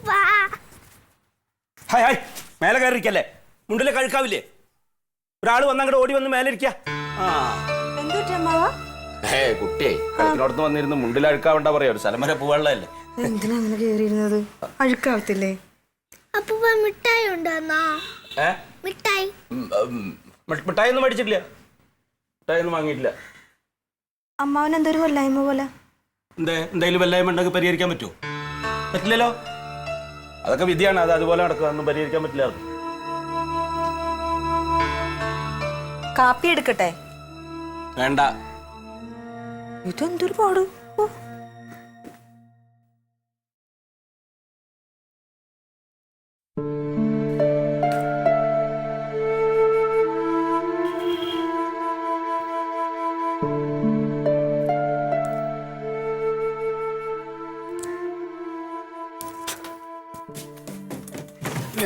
Hi hi, മേലെ കയറിയിരിക്കല്ലേ? മുണ്ടിലെ കഴുക്കാവില്ലേ? ഒരാൾ വന്നങ്ങോട്ട് ഓടി വന്ന് മേലെ ഇരിക്കുക. കുട്ടിയെ കളിക്കിനോടത്ത് വന്നിരുന്ന് മുണ്ടിൽ അഴുക്കാവണ്ട പറയാ. ഒരു സ്ഥലം വരെ പോവാനുള്ളതല്ലേ. എന്തിനാ അങ്ങനെ കേറിയിരുന്നത്? അഴുക്കാവത്തില്ലേ? മിഠായി ഒന്നും മേടിച്ചിട്ടില്ല, മിഠായി ഒന്നും വാങ്ങിയിട്ടില്ല. അമ്മാവൻ എന്തൊരു വല്ലായ്മ പോലെ. എന്തായാലും വല്ലായ്മ ഉണ്ടെങ്കിൽ പരിഹരിക്കാൻ പറ്റുമോ? പറ്റില്ലല്ലോ. അതൊക്കെ വിധിയാണ്, അത് അതുപോലെ നടക്കുക. ഒന്നും പരിഹരിക്കാൻ പറ്റില്ല. കാപ്പി എടുക്കട്ടെ? വേണ്ട. ഇതെന്തൊരു പാട്.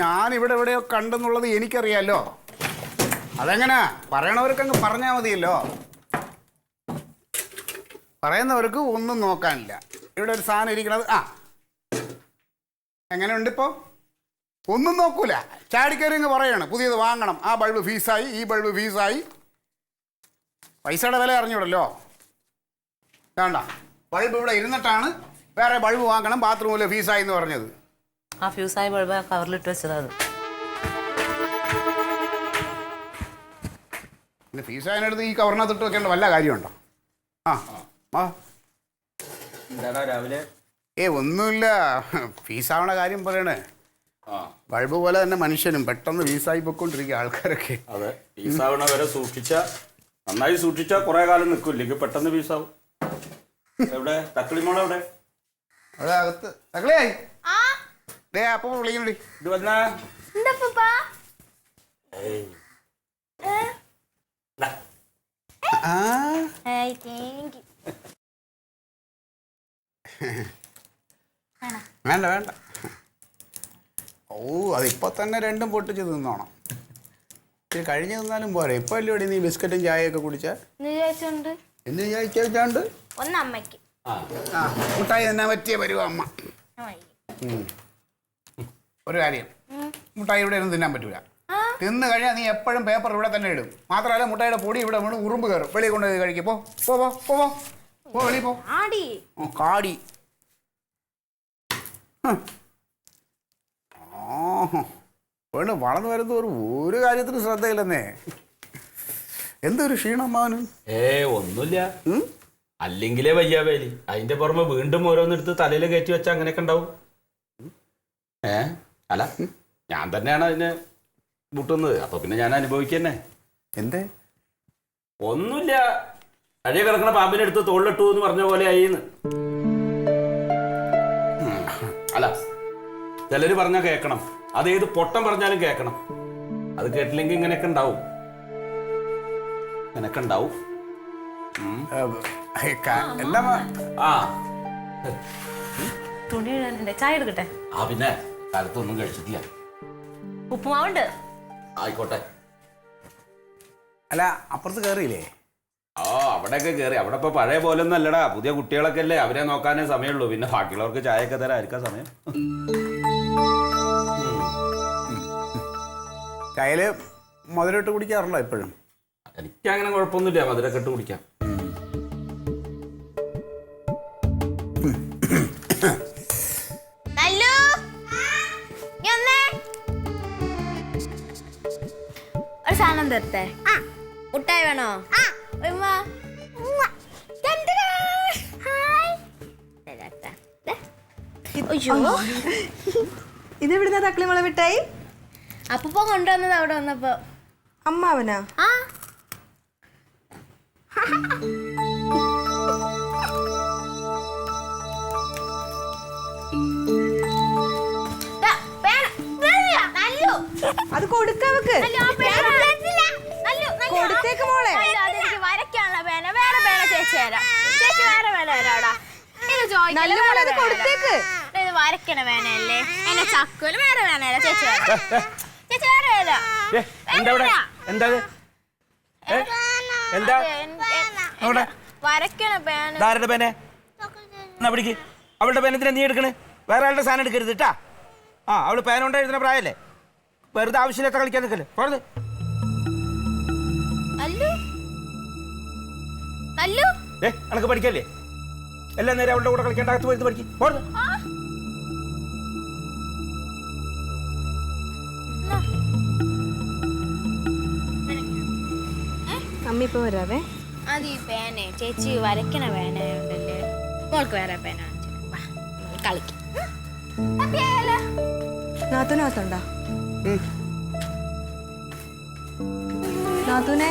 ഞാനിവിടെ എവിടെയോ കണ്ടെന്നുള്ളത് എനിക്കറിയാലോ. അതെങ്ങനെ പറയണവർക്കങ്ങ് പറഞ്ഞാൽ മതിയല്ലോ. പറയുന്നവർക്ക് ഒന്നും നോക്കാനില്ല. ഇവിടെ ഒരു സാധനം ഇരിക്കണത് എങ്ങനെയുണ്ട് ഇപ്പോൾ? ഒന്നും നോക്കൂല, ചാടിക്കയറി അങ്ങ് പറയാണ് പുതിയത് വാങ്ങണം, ആ ബൾബ് ഫീസായി, ഈ ബൾബ് ഫീസായി. പൈസയുടെ വില അറിഞ്ഞൂടല്ലോ. വേണ്ട, ബൾബ് ഇവിടെ ഇരുന്നിട്ടാണ് വേറെ ബൾബ് വാങ്ങണം, ബാത്റൂമിൽ ഫീസായി എന്ന് പറഞ്ഞത്. ആ ഫ്യൂസായ ബൾബ് കവറിലിട്ട് വെച്ചതാണ്. പിന്നെ ഫീസായതിനടുത്ത് ഈ കവറിനകത്തിട്ട് വെക്കേണ്ട വല്ല കാര്യമുണ്ടോ? രാവിലെ ഒന്നുമില്ല, ഫീസാവണ കാര്യം പറയണേ. ബൾബ് പോലെ തന്നെ മനുഷ്യനും പെട്ടെന്ന് ഫീസായി പൊയ്ക്കൊണ്ടിരിക്കുക ആൾക്കാരൊക്കെ. അതെ, ഫീസാവണ വരെ നന്നായി സൂക്ഷിച്ചാ കുറെ കാലം നിൽക്കില്ലെങ്കിൽ പെട്ടെന്ന് ഫീസാവും. എവിടെ തക്കളിമോളെവിടെ? അവിടെ അകത്ത്. തക്കളിയായി അപ്പൊ വിളിക്കണേ. ഇത് വന്നാ വേണ്ട വേണ്ട. അതിപ്പോ തന്നെ രണ്ടും പൊട്ടിച്ച് തിന്നോണം. ഇത് കഴിഞ്ഞ് തിന്നാലും പോരെ. ഇപ്പൊ അല്ലേ നീ ബിസ്ക്കറ്റും ചായയൊക്കെ കുടിച്ചാ? എന്ന് വിചാരിച്ചോണ്ട് മുട്ടായി തന്നെ പറ്റിയ വരുവോ അമ്മ? ഒരു കാര്യം, മുട്ടായി ഇവിടെ ഒന്നും തിന്നാൻ പറ്റൂല. തിന്നു കഴിഞ്ഞാൽ നീ എപ്പോഴും പേപ്പർ ഇവിടെ തന്നെ ഇടും. മാത്രമല്ല മുട്ടായിയുടെ പൊടി ഇവിടെ വീണ് ഉറുമ്പ് കയറും. വെളിയിൽ കൊണ്ട് കഴിക്കും. പോ വെളിയിൽ പോ. കാടി വേണ്ട. വളർന്നു വരുന്ന ഒരു കാര്യത്തിന് ശ്രദ്ധയില്ലെന്നേ. എന്തൊരു ക്ഷീണം അമ്മാവന്. ഒന്നുമില്ല, അല്ലെങ്കിലേ വയ്യാവേലി. അതിന്റെ പുറമെ വീണ്ടും ഓരോന്നെടുത്ത് തലയിൽ കയറ്റി വെച്ചാൽ അങ്ങനെയൊക്കെ ഉണ്ടാവും. അല്ല, ഞാൻ തന്നെയാണ് അതിനെ മുട്ടുന്നത്. അപ്പൊ പിന്നെ ഞാൻ അനുഭവിക്കന്നെ. എന്തേ? ഒന്നുമില്ല, അഴയ കിടക്കണ പാമ്പിനെടുത്ത് തോളിലിട്ടു എന്ന് പറഞ്ഞ പോലെ ആയിന്ന്. അല്ല, ചിലര് പറഞ്ഞാൽ കേൾക്കണം. അതേത് പൊട്ടം പറഞ്ഞാലും കേൾക്കണം. അത് കേട്ടില്ലെങ്കിൽ ഇങ്ങനെയൊക്കെ ഉണ്ടാവും. തുണി ചായ എടുക്കട്ടെ? പിന്നെ കാലത്തൊന്നും കഴിച്ചിട്ടില്ല. ഉപ്പുമാവുണ്ട്. ആയിക്കോട്ടെ. അല്ല, അപ്പുറത്ത് കയറിയില്ലേ? അവിടെയൊക്കെ കയറി. അവിടെ ഇപ്പൊ പഴയ പോലെ ഒന്നും അല്ലടാ. പുതിയ കുട്ടികളൊക്കെ അല്ലേ, അവരെ നോക്കാനേ സമയമുള്ളൂ. പിന്നെ ബാക്കിയുള്ളവർക്ക് ചായയൊക്കെ തരാൻ ആയിരിക്കാം സമയം. ചായയില് മധുരമിട്ട് കുടിക്കാറുണ്ടോ എപ്പോഴും? എനിക്കങ്ങനെ കുഴപ്പമൊന്നുമില്ല, മധുരമൊക്കെ ഇട്ട് കുടിക്കാം. ഒരു സാധനം തരട്ടെ? മുട്ടായി വേണോ? ഇതെവിടുന്ന തക്കളിമുള മിഠായി? അപ്പൂപ്പ കൊണ്ടുവന്നത് അവിടെ വന്നപ്പോ. അമ്മാവനാ? അത് കൊടുക്കവക്ക്. കൊടുത്തേക്ക് മോളെ. വരയ്ക്കാനുള്ള പേന വേറെ പേന ചേച്ചി തരാം. ചേച്ചി വേറെ പേന തരാടാ. ഇത് കൊടുത്തേക്ക്. ഇത് വരയ്ക്കണ പേനയല്ലേ? എന്നെ ചക്കോല് വേറെ പേന തരാം. ചേച്ചി ചേച്ചി വേറെ തരാം. വരയ്ക്കണ പേന. അവളുടെ പേനത്തിനെ നീ എടുക്കണേ. വേറെ ആളുടെ സാധനം എടുക്കരുത് കേട്ടാ. ആ അവള് പേന കൊണ്ട് എഴുതുന്ന പ്രായമല്ലേ, വെറുതെ ആവശ്യമില്ലാത്ത കളിക്കാൻ നിൽക്കല്ലേ. പോയത് നല്ലു നല്ലു എനക്ക് പഠിക്കല്ലേ, എല്ലാ നേരം അവളുടെ കൂടെ കളിക്കേണ്ട, അകത്ത് പോയി പഠിക്കും. പോയത് അമ്മ ഇപ്പൊ വരാവേ. അത് ഈ പേനെ ചേച്ചി വരയ്ക്കണ പേനയുണ്ടല്ലേ, മോൾക്ക് വേറെ പേന കളിക്കും. നാത്തൂനകത്തുണ്ടോ? നാത്തൂനെ